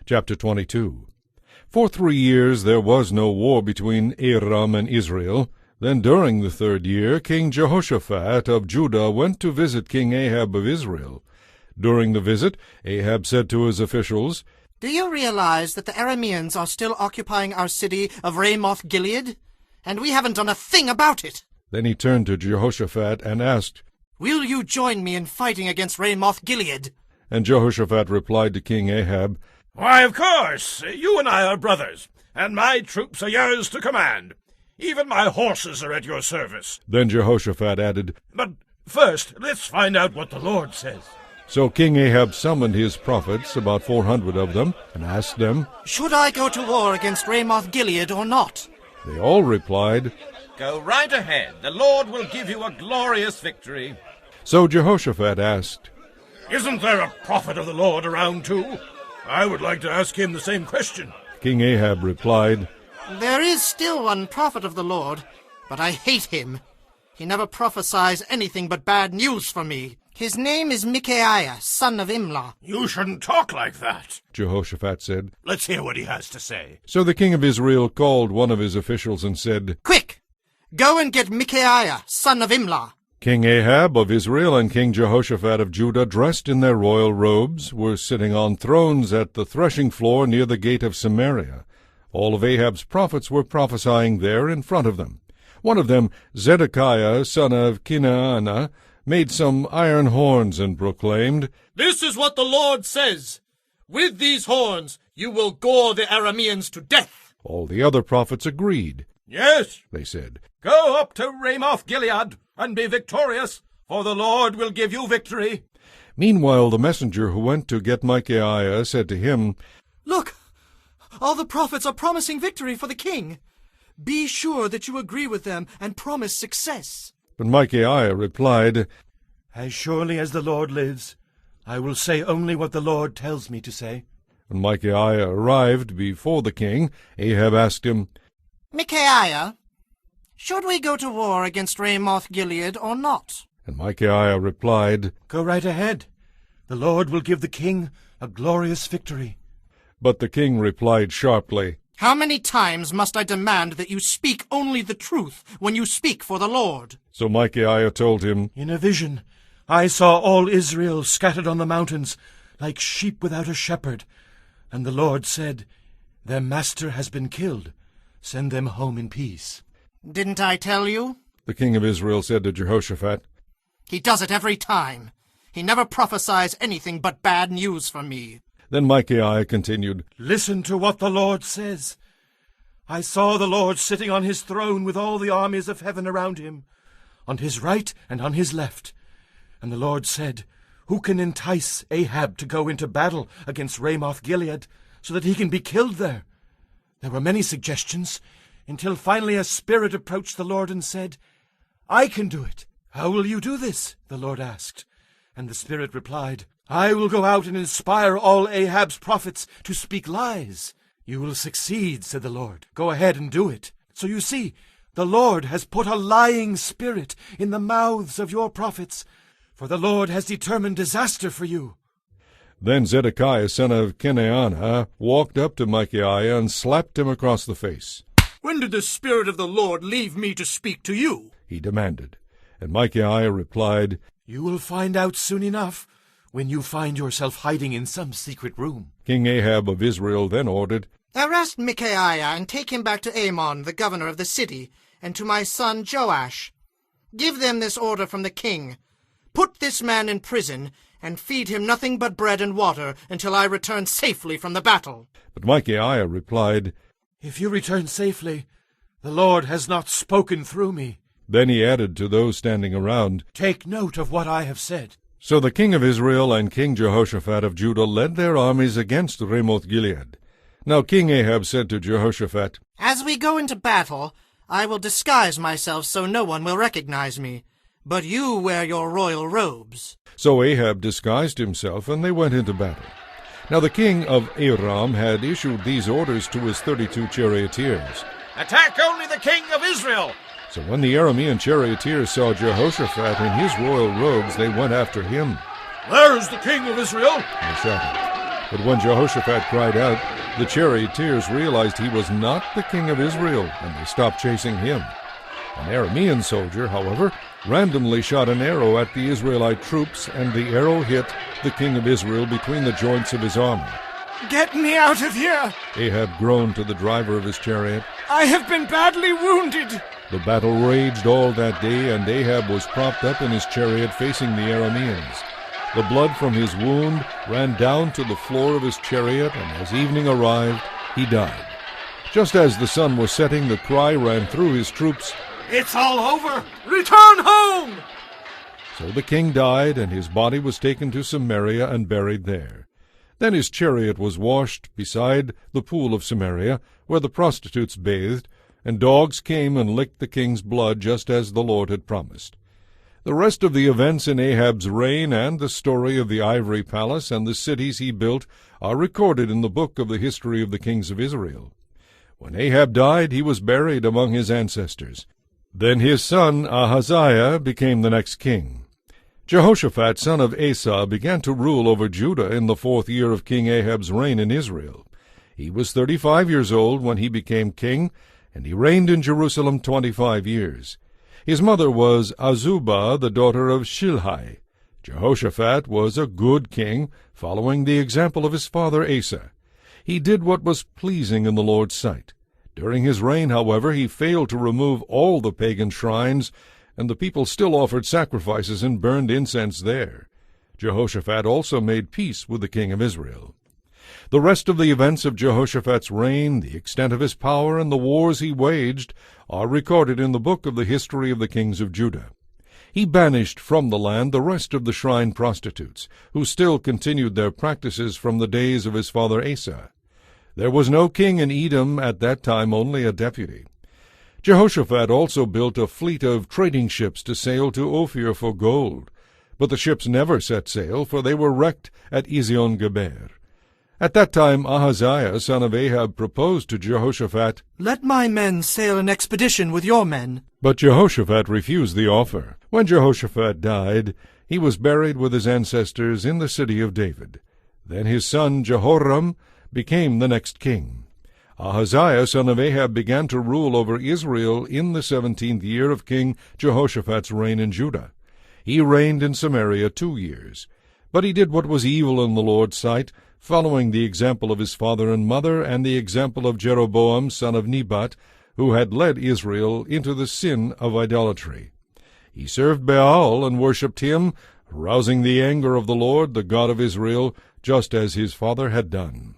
Chapter 22. For 3 years there was no war between Aram and Israel. Then during the 3rd year, King Jehoshaphat of Judah went to visit King Ahab of Israel. During the visit, Ahab said to his officials, "Do you realize that the Arameans are still occupying our city of Ramoth-Gilead? And we haven't done a thing about it." Then he turned to Jehoshaphat and asked, "Will you join me in fighting against Ramoth-Gilead?" And Jehoshaphat replied to King Ahab, "Why, of course. You and I are brothers, and my troops are yours to command. Even my horses are at your service." Then Jehoshaphat added, "But first, let's find out what the Lord says." So King Ahab summoned his prophets, about 400 of them, and asked them, "Should I go to war against Ramoth-Gilead or not?" They all replied, "Go right ahead. The Lord will give you a glorious victory." So Jehoshaphat asked, "Isn't there a prophet of the Lord around, too? I would like to ask him the same question." King Ahab replied, "There is still one prophet of the Lord, but I hate him. He never prophesies anything but bad news for me. His name is Micaiah, son of Imlah." "You shouldn't talk like that," Jehoshaphat said. "Let's hear what he has to say." So the king of Israel called one of his officials and said, "Quick! Go and get Micaiah, son of Imlah." King Ahab of Israel and King Jehoshaphat of Judah, dressed in their royal robes, were sitting on thrones at the threshing floor near the gate of Samaria. All of Ahab's prophets were prophesying there in front of them. One of them, Zedekiah, son of Kenaanah, made some iron horns and proclaimed, "This is what the Lord says. With these horns you will gore the Arameans to death." All the other prophets agreed. "Yes," They said, "go up to Ramoth-Gilead and be victorious, for the Lord will give you victory." Meanwhile the messenger who went to get Micaiah said to him, "Look, all the prophets are promising victory for the king. Be sure that you agree with them and promise success." But Micaiah replied, "As surely as the Lord lives, I will say only what the Lord tells me to say." When Micaiah arrived before the king, Ahab asked him, "Micaiah, should we go to war against Ramoth-Gilead or not?" And Micaiah replied, "Go right ahead. The Lord will give the king a glorious victory." But the king replied sharply, "How many times must I demand that you speak only the truth when you speak for the Lord?" So Micaiah told him, "In a vision I saw all Israel scattered on the mountains, like sheep without a shepherd. And the Lord said, 'Their master has been killed. Send them home in peace.'" "Didn't I tell you?" The king of Israel said to Jehoshaphat, "He does it every time. He never prophesies anything but bad news for me." Then Micaiah continued, "Listen to what the Lord says. I saw the Lord sitting on his throne with all the armies of heaven around him, on his right and on his left. And the Lord said, 'Who can entice Ahab to go into battle against Ramoth-Gilead, so that he can be killed there?' There were many suggestions, until finally a spirit approached the Lord and said, 'I can do it.' 'How will you do this?' the Lord asked. And the spirit replied, 'I will go out and inspire all Ahab's prophets to speak lies.' 'You will succeed,' said the Lord. 'Go ahead and do it.' So you see, the Lord has put a lying spirit in the mouths of your prophets, for the Lord has determined disaster for you." Then Zedekiah, son of Kenaanah, walked up to Micaiah and slapped him across the face. "When did the Spirit of the Lord leave me to speak to you?" he demanded. And Micaiah replied, "You will find out soon enough, when you find yourself hiding in some secret room." King Ahab of Israel then ordered, "Arrest Micaiah and take him back to Amon, the governor of the city, and to my son Joash. Give them this order from the king. Put this man in prison, and feed him nothing but bread and water until I return safely from the battle." But Micaiah replied, "If you return safely, the Lord has not spoken through me." Then he added to those standing around, "Take note of what I have said." So the king of Israel and King Jehoshaphat of Judah led their armies against Ramoth-Gilead. Now King Ahab said to Jehoshaphat, "As we go into battle, I will disguise myself so no one will recognize me. But you wear your royal robes." So Ahab disguised himself, and they went into battle. Now the king of Aram had issued these orders to his 32 charioteers. "Attack only the king of Israel." So when the Aramean charioteers saw Jehoshaphat in his royal robes, they went after him. "There's the king of Israel." They shouted. But when Jehoshaphat cried out, the charioteers realized he was not the king of Israel, and they stopped chasing him. An Aramean soldier, however, randomly shot an arrow at the Israelite troops, and the arrow hit the king of Israel between the joints of his armor. "Get me out of here! Ahab groaned to the driver of his chariot. I have been badly wounded!" The battle raged all that day, and Ahab was propped up in his chariot facing the Arameans. The blood from his wound ran down to the floor of his chariot, and as evening arrived, he died. Just as the sun was setting, the cry ran through his troops, It's all over! Return home! So the king died, and his body was taken to Samaria and buried there. Then his chariot was washed beside the pool of Samaria, where the prostitutes bathed, and dogs came and licked the king's blood, just as the Lord had promised. The rest of the events in Ahab's reign and the story of the ivory palace and the cities he built are recorded in the book of the history of the kings of Israel. When Ahab died, he was buried among his ancestors. Then his son Ahaziah became the next king. Jehoshaphat, son of Asa, began to rule over Judah in the 4th year of King Ahab's reign in Israel. He was 35 years old when he became king, and he reigned in Jerusalem 25 years. His mother was Azubah, the daughter of Shilhi. Jehoshaphat was a good king, following the example of his father Asa. He did what was pleasing in the Lord's sight. During his reign, however, he failed to remove all the pagan shrines, and the people still offered sacrifices and burned incense there. Jehoshaphat also made peace with the king of Israel. The rest of the events of Jehoshaphat's reign, the extent of his power, and the wars he waged are recorded in the book of the history of the kings of Judah. He banished from the land the rest of the shrine prostitutes, who still continued their practices from the days of his father Asa. There was no king in Edom at that time, only a deputy. Jehoshaphat also built a fleet of trading ships to sail to Ophir for gold. But the ships never set sail, for they were wrecked at Ezion-Geber. At that time Ahaziah, son of Ahab, proposed to Jehoshaphat, "Let my men sail an expedition with your men." but Jehoshaphat refused the offer. When Jehoshaphat died, he was buried with his ancestors in the city of David. Then his son Jehoram became the next king. Ahaziah, son of Ahab, began to rule over Israel in the 17th year of King Jehoshaphat's reign in Judah. He reigned in Samaria 2 years. But he did what was evil in the Lord's sight, following the example of his father and mother and the example of Jeroboam, son of Nebat, who had led Israel into the sin of idolatry. He served Baal and worshipped him, arousing the anger of the Lord, the God of Israel, just as his father had done.